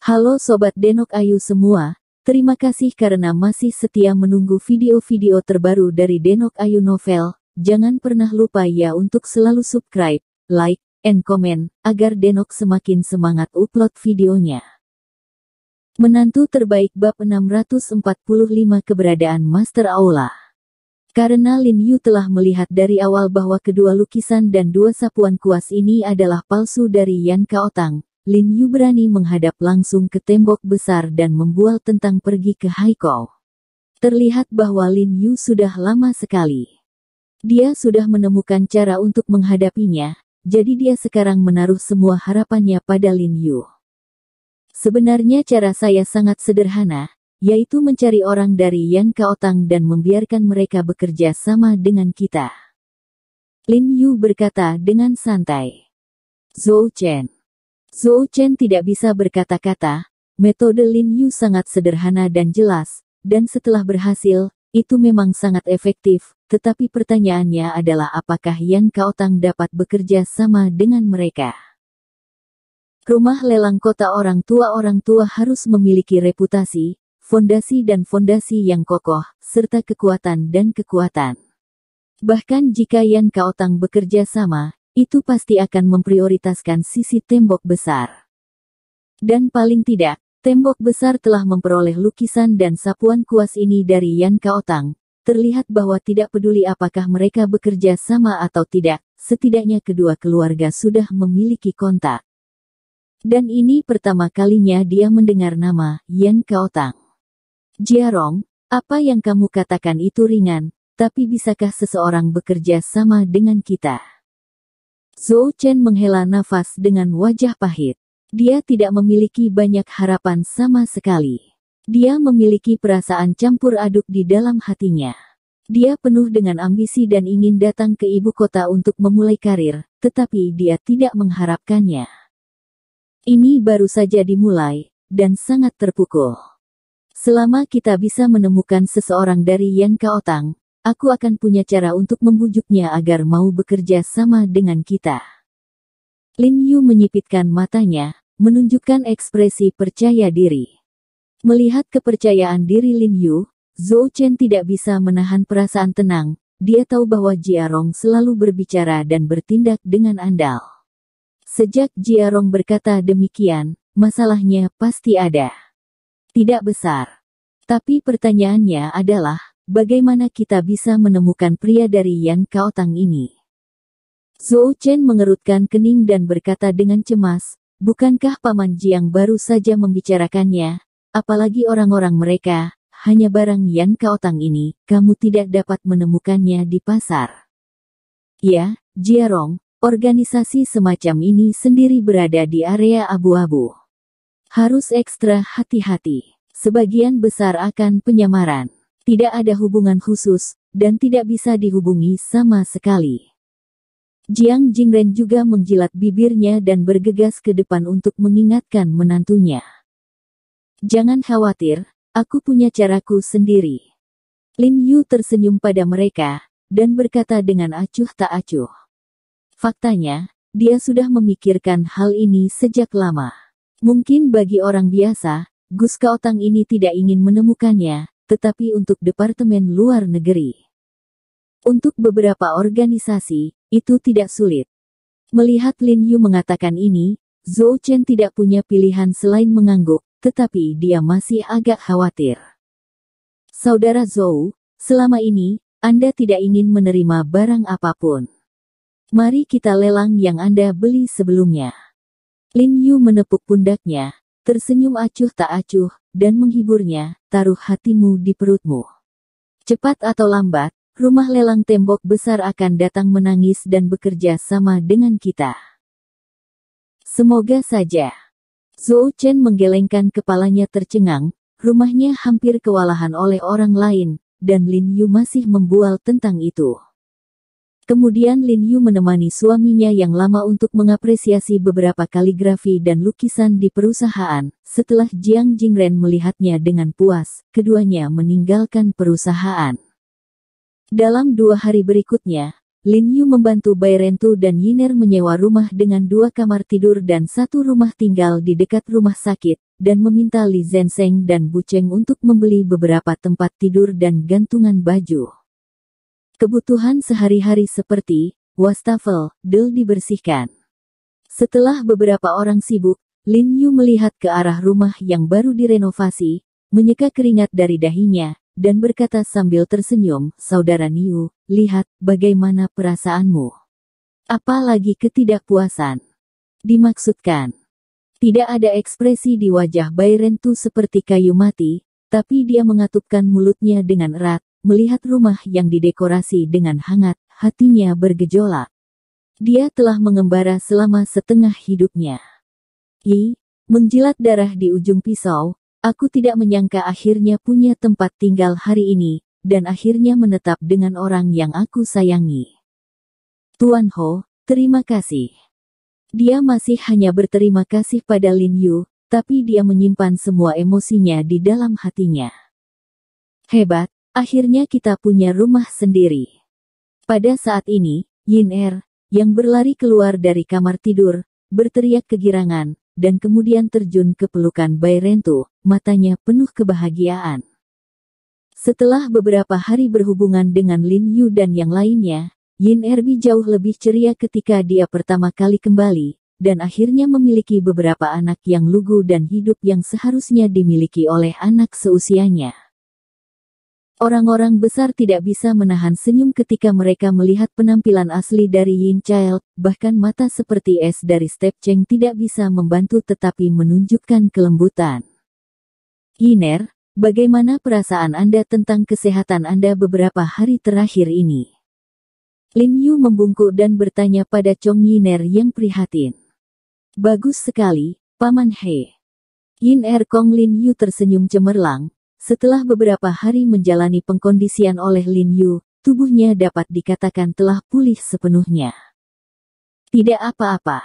Halo Sobat Denok Ayu semua, terima kasih karena masih setia menunggu video-video terbaru dari Denok Ayu Novel. Jangan pernah lupa ya untuk selalu subscribe, like, and comment, agar Denok semakin semangat upload videonya. Menantu terbaik bab 645 keberadaan Master Aula. Karena Lin Yu telah melihat dari awal bahwa kedua lukisan dan dua sapuan kuas ini adalah palsu dari Yan Kaotang, Lin Yu berani menghadap langsung ke tembok besar dan membual tentang pergi ke Haikou. Terlihat bahwa Lin Yu sudah lama sekali. Dia sudah menemukan cara untuk menghadapinya, jadi dia sekarang menaruh semua harapannya pada Lin Yu. Sebenarnya cara saya sangat sederhana, yaitu mencari orang dari Yan Kaotang dan membiarkan mereka bekerja sama dengan kita. Lin Yu berkata dengan santai. Zhou Chen tidak bisa berkata-kata, metode Lin Yu sangat sederhana dan jelas, dan setelah berhasil, itu memang sangat efektif, tetapi pertanyaannya adalah apakah Yan Kaotang dapat bekerja sama dengan mereka. Rumah lelang kota orang tua harus memiliki reputasi, fondasi yang kokoh, serta kekuatan. Bahkan jika Yan Kaotang bekerja sama, itu pasti akan memprioritaskan sisi tembok besar. Dan paling tidak, tembok besar telah memperoleh lukisan dan sapuan kuas ini dari Yan Kaotang. Terlihat bahwa tidak peduli apakah mereka bekerja sama atau tidak, setidaknya kedua keluarga sudah memiliki kontak. Dan ini pertama kalinya dia mendengar nama Yan Kaotang. Jiarong, apa yang kamu katakan itu ringan, tapi bisakah seseorang bekerja sama dengan kita? Zhou Chen menghela nafas dengan wajah pahit. Dia tidak memiliki banyak harapan sama sekali. Dia memiliki perasaan campur aduk di dalam hatinya. Dia penuh dengan ambisi dan ingin datang ke ibu kota untuk memulai karir, tetapi dia tidak mengharapkannya. Ini baru saja dimulai, dan sangat terpukul. Selama kita bisa menemukan seseorang dari Yan Kaotang, aku akan punya cara untuk membujuknya agar mau bekerja sama dengan kita. Lin Yu menyipitkan matanya, menunjukkan ekspresi percaya diri. Melihat kepercayaan diri Lin Yu, Zhou Chen tidak bisa menahan perasaan tenang. Dia tahu bahwa Jiarong selalu berbicara dan bertindak dengan andal. Sejak Jiarong berkata demikian, masalahnya pasti ada. Tidak besar. Tapi pertanyaannya adalah, bagaimana kita bisa menemukan pria dari Yan Kaotang ini? Zhou Chen mengerutkan kening dan berkata dengan cemas, bukankah Paman Jiang baru saja membicarakannya? Apalagi orang-orang mereka, hanya barang Yan Kaotang ini, kamu tidak dapat menemukannya di pasar. Ya, Jiarong, organisasi semacam ini sendiri berada di area abu-abu. Harus ekstra hati-hati. Sebagian besar akan penyamaran. Tidak ada hubungan khusus, dan tidak bisa dihubungi sama sekali. Jiang Jingren juga menjilat bibirnya dan bergegas ke depan untuk mengingatkan menantunya. Jangan khawatir, aku punya caraku sendiri. Lin Yu tersenyum pada mereka, dan berkata dengan acuh tak acuh. Faktanya, dia sudah memikirkan hal ini sejak lama. Mungkin bagi orang biasa, Gus Kaotang ini tidak ingin menemukannya, tetapi untuk Departemen Luar Negeri. Untuk beberapa organisasi, itu tidak sulit. Melihat Lin Yu mengatakan ini, Zhou Chen tidak punya pilihan selain mengangguk, tetapi dia masih agak khawatir. Saudara Zhou, selama ini, Anda tidak ingin menerima barang apapun. Mari kita lelang yang Anda beli sebelumnya. Lin Yu menepuk pundaknya, tersenyum acuh tak acuh, dan menghiburnya, taruh hatimu di perutmu. Cepat atau lambat, rumah lelang tembok besar akan datang menangis dan bekerja sama dengan kita. Semoga saja. Zhou Chen menggelengkan kepalanya tercengang, rumahnya hampir kewalahan oleh orang lain, dan Lin Yu masih membual tentang itu. Kemudian Lin Yu menemani suaminya yang lama untuk mengapresiasi beberapa kaligrafi dan lukisan di perusahaan. Setelah Jiang Jingren melihatnya dengan puas, keduanya meninggalkan perusahaan. Dalam 2 hari berikutnya, Lin Yu membantu Bai Rentu dan Yiner menyewa rumah dengan 2 kamar tidur dan 1 rumah tinggal di dekat rumah sakit, dan meminta Li Zhensheng dan Bu Cheng untuk membeli beberapa tempat tidur dan gantungan baju. Kebutuhan sehari-hari seperti wastafel, del dibersihkan. Setelah beberapa orang sibuk, Lin Yu melihat ke arah rumah yang baru direnovasi, menyeka keringat dari dahinya, dan berkata sambil tersenyum, "Saudara Niu, lihat bagaimana perasaanmu. Apalagi ketidakpuasan." Dimaksudkan. Tidak ada ekspresi di wajah Bai Rentu seperti kayu mati, tapi dia mengatupkan mulutnya dengan erat, melihat rumah yang didekorasi dengan hangat, hatinya bergejolak. Dia telah mengembara selama setengah hidupnya. Menjilat darah di ujung pisau. Aku tidak menyangka akhirnya punya tempat tinggal hari ini, dan akhirnya menetap dengan orang yang aku sayangi. Tuan Ho, terima kasih. Dia masih hanya berterima kasih pada Lin Yu, tapi dia menyimpan semua emosinya di dalam hatinya. Hebat, akhirnya kita punya rumah sendiri. Pada saat ini, Yiner, yang berlari keluar dari kamar tidur, berteriak kegirangan, dan kemudian terjun ke pelukan Bai Rentu, matanya penuh kebahagiaan. Setelah beberapa hari berhubungan dengan Lin Yu dan yang lainnya, Yin Erbi jauh lebih ceria ketika dia pertama kali kembali, dan akhirnya memiliki beberapa anak yang lugu dan hidup yang seharusnya dimiliki oleh anak seusianya. Orang-orang besar tidak bisa menahan senyum ketika mereka melihat penampilan asli dari Yin Child, bahkan mata seperti es dari Step Cheng tidak bisa membantu tetapi menunjukkan kelembutan. Yiner, bagaimana perasaan Anda tentang kesehatan Anda beberapa hari terakhir ini? Lin Yu membungkuk dan bertanya pada Chong Yiner yang prihatin. Bagus sekali, Paman He. Yiner Kong Lin Yu tersenyum cemerlang. Setelah beberapa hari menjalani pengkondisian oleh Lin Yu, tubuhnya dapat dikatakan telah pulih sepenuhnya. Tidak apa-apa.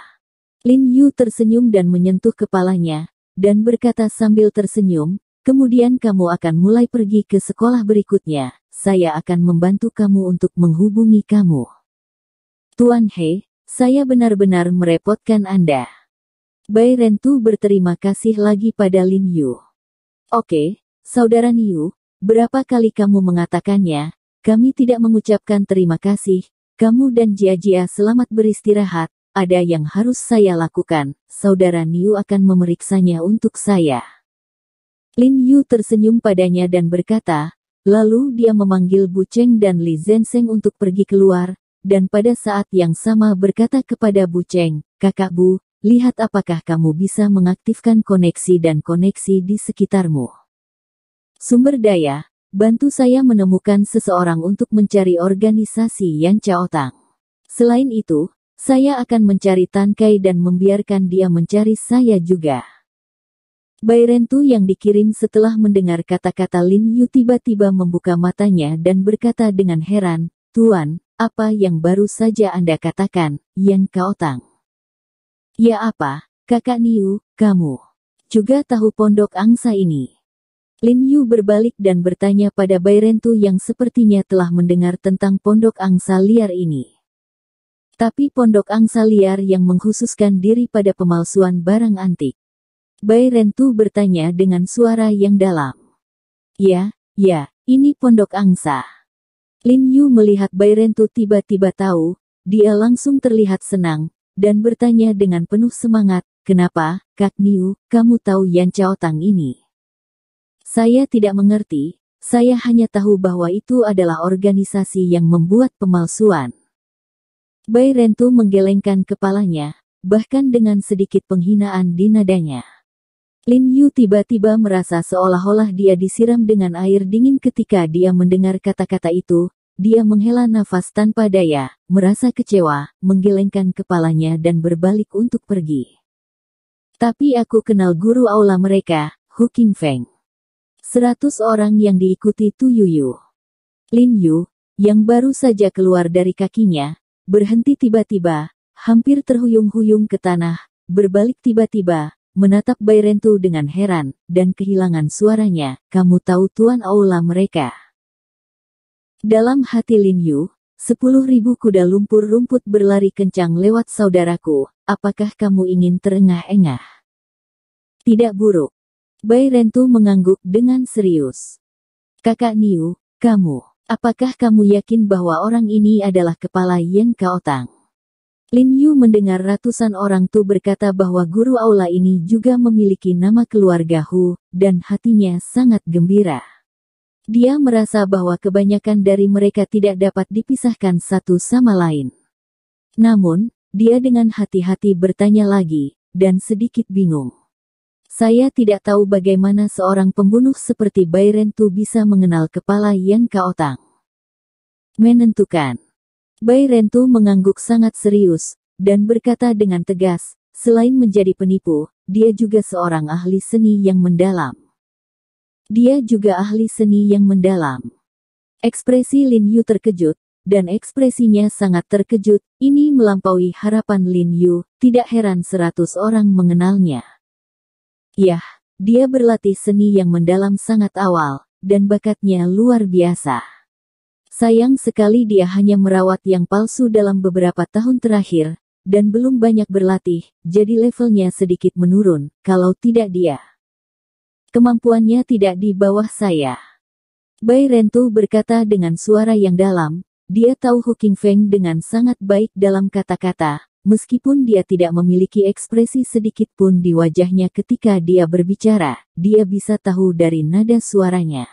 Lin Yu tersenyum dan menyentuh kepalanya, dan berkata sambil tersenyum, kemudian kamu akan mulai pergi ke sekolah berikutnya, saya akan membantu kamu untuk menghubungi kamu. Tuan He, saya benar-benar merepotkan Anda. Bai Rentu berterima kasih lagi pada Lin Yu. Oke. Saudara Niu, berapa kali kamu mengatakannya, kami tidak mengucapkan terima kasih, kamu dan Jia-Jia selamat beristirahat, ada yang harus saya lakukan, Saudara Niu akan memeriksanya untuk saya. Lin Yu tersenyum padanya dan berkata, lalu dia memanggil Bu Cheng dan Li Zhensheng untuk pergi keluar, dan pada saat yang sama berkata kepada Bu Cheng, Kakak Bu, lihat apakah kamu bisa mengaktifkan koneksi dan koneksi di sekitarmu. Sumber daya, bantu saya menemukan seseorang untuk mencari organisasi Yan Chaotang. Selain itu, saya akan mencari Tan Kai dan membiarkan dia mencari saya juga. Bai Rentu yang dikirim setelah mendengar kata-kata Lin Yu tiba-tiba membuka matanya dan berkata dengan heran, Tuan, apa yang baru saja Anda katakan, Yan Chaotang? Ya apa, Kakak Niu, kamu juga tahu pondok angsa ini? Lin Yu berbalik dan bertanya pada Bai Rentu yang sepertinya telah mendengar tentang pondok angsa liar ini. Tapi pondok angsa liar yang mengkhususkan diri pada pemalsuan barang antik. Bai Rentu bertanya dengan suara yang dalam. Ya, ini pondok angsa. Lin Yu melihat Bai Rentu tiba-tiba tahu, dia langsung terlihat senang, dan bertanya dengan penuh semangat, kenapa, Kak Niu, kamu tahu Yan Chaotang ini? Saya tidak mengerti, saya hanya tahu bahwa itu adalah organisasi yang membuat pemalsuan. Bai Rentu menggelengkan kepalanya, bahkan dengan sedikit penghinaan di nadanya. Lin Yu tiba-tiba merasa seolah-olah dia disiram dengan air dingin ketika dia mendengar kata-kata itu, dia menghela nafas tanpa daya, merasa kecewa, menggelengkan kepalanya dan berbalik untuk pergi. Tapi aku kenal guru aula mereka, Hu Qingfeng. 100 orang yang diikuti Tu Yuyu. Lin Yu, yang baru saja keluar dari kakinya, berhenti tiba-tiba, hampir terhuyung-huyung ke tanah, berbalik tiba-tiba, menatap Bai Rentu dengan heran, dan kehilangan suaranya, kamu tahu tuan aula mereka. Dalam hati Lin Yu, 10.000 kuda lumpur rumput berlari kencang lewat saudaraku, apakah kamu ingin terengah-engah? Tidak buruk. Bai Rentu mengangguk dengan serius. Kakak Niu, apakah kamu yakin bahwa orang ini adalah kepala Yen Kaotang? Lin Yu mendengar ratusan orang tu berkata bahwa guru aula ini juga memiliki nama keluarga Hu, dan hatinya sangat gembira. Dia merasa bahwa kebanyakan dari mereka tidak dapat dipisahkan satu sama lain. Namun, dia dengan hati-hati bertanya lagi, dan sedikit bingung. Saya tidak tahu bagaimana seorang pembunuh seperti Bai Rentu bisa mengenal kepala Yen Kaotang. Menentukan. Bai Rentu mengangguk sangat serius, dan berkata dengan tegas, selain menjadi penipu, dia juga seorang ahli seni yang mendalam. Ekspresi Lin Yu terkejut, dan ekspresinya sangat terkejut, ini melampaui harapan Lin Yu, tidak heran 100 orang mengenalnya. Yah, dia berlatih seni yang mendalam sangat awal, dan bakatnya luar biasa. Sayang sekali dia hanya merawat yang palsu dalam beberapa tahun terakhir, dan belum banyak berlatih, jadi levelnya sedikit menurun, kalau tidak dia. Kemampuannya tidak di bawah saya. Bai Rentu berkata dengan suara yang dalam, dia tahu Hu Qingfeng dengan sangat baik dalam kata-kata, meskipun dia tidak memiliki ekspresi sedikit pun di wajahnya ketika dia berbicara, dia bisa tahu dari nada suaranya.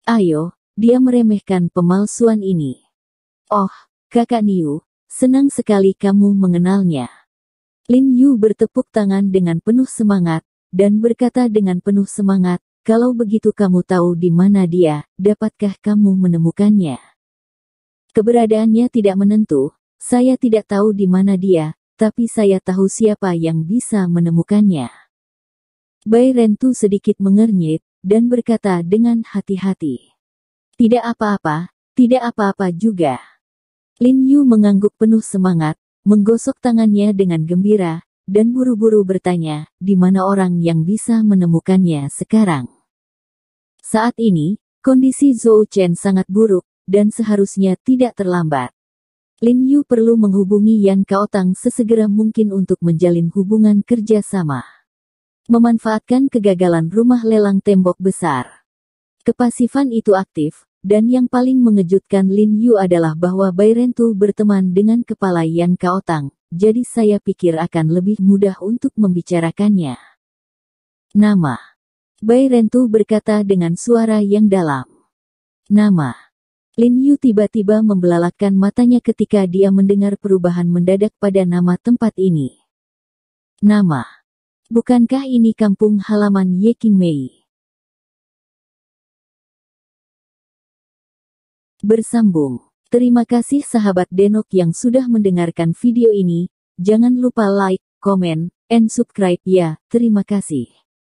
Ayo. Dia meremehkan pemalsuan ini. Oh, Kakak Niu, senang sekali kamu mengenalnya. Lin Yu bertepuk tangan dengan penuh semangat, dan berkata dengan penuh semangat, kalau begitu kamu tahu di mana dia, dapatkah kamu menemukannya? Keberadaannya tidak menentu, saya tidak tahu di mana dia, tapi saya tahu siapa yang bisa menemukannya. Bai Rentu sedikit mengernyit, dan berkata dengan hati-hati. Tidak apa-apa juga. Lin Yu mengangguk penuh semangat, menggosok tangannya dengan gembira, dan buru-buru bertanya, di mana orang yang bisa menemukannya sekarang? Saat ini, kondisi Zhou Chen sangat buruk, dan seharusnya tidak terlambat. Lin Yu perlu menghubungi Yan Kaotang sesegera mungkin untuk menjalin hubungan kerja sama. Memanfaatkan kegagalan rumah lelang tembok besar. Kepasifan itu aktif, dan yang paling mengejutkan Lin Yu adalah bahwa Bai Rentu berteman dengan kepala Yan Kaotang, jadi saya pikir akan lebih mudah untuk membicarakannya. Nama. Bai Rentu berkata dengan suara yang dalam. Nama. Lin Yu tiba-tiba membelalakkan matanya ketika dia mendengar perubahan mendadak pada nama tempat ini. Nama. Bukankah ini kampung halaman Ye Qingmei? Bersambung. Terima kasih sahabat Denok yang sudah mendengarkan video ini. Jangan lupa like, komen, and subscribe ya. Terima kasih.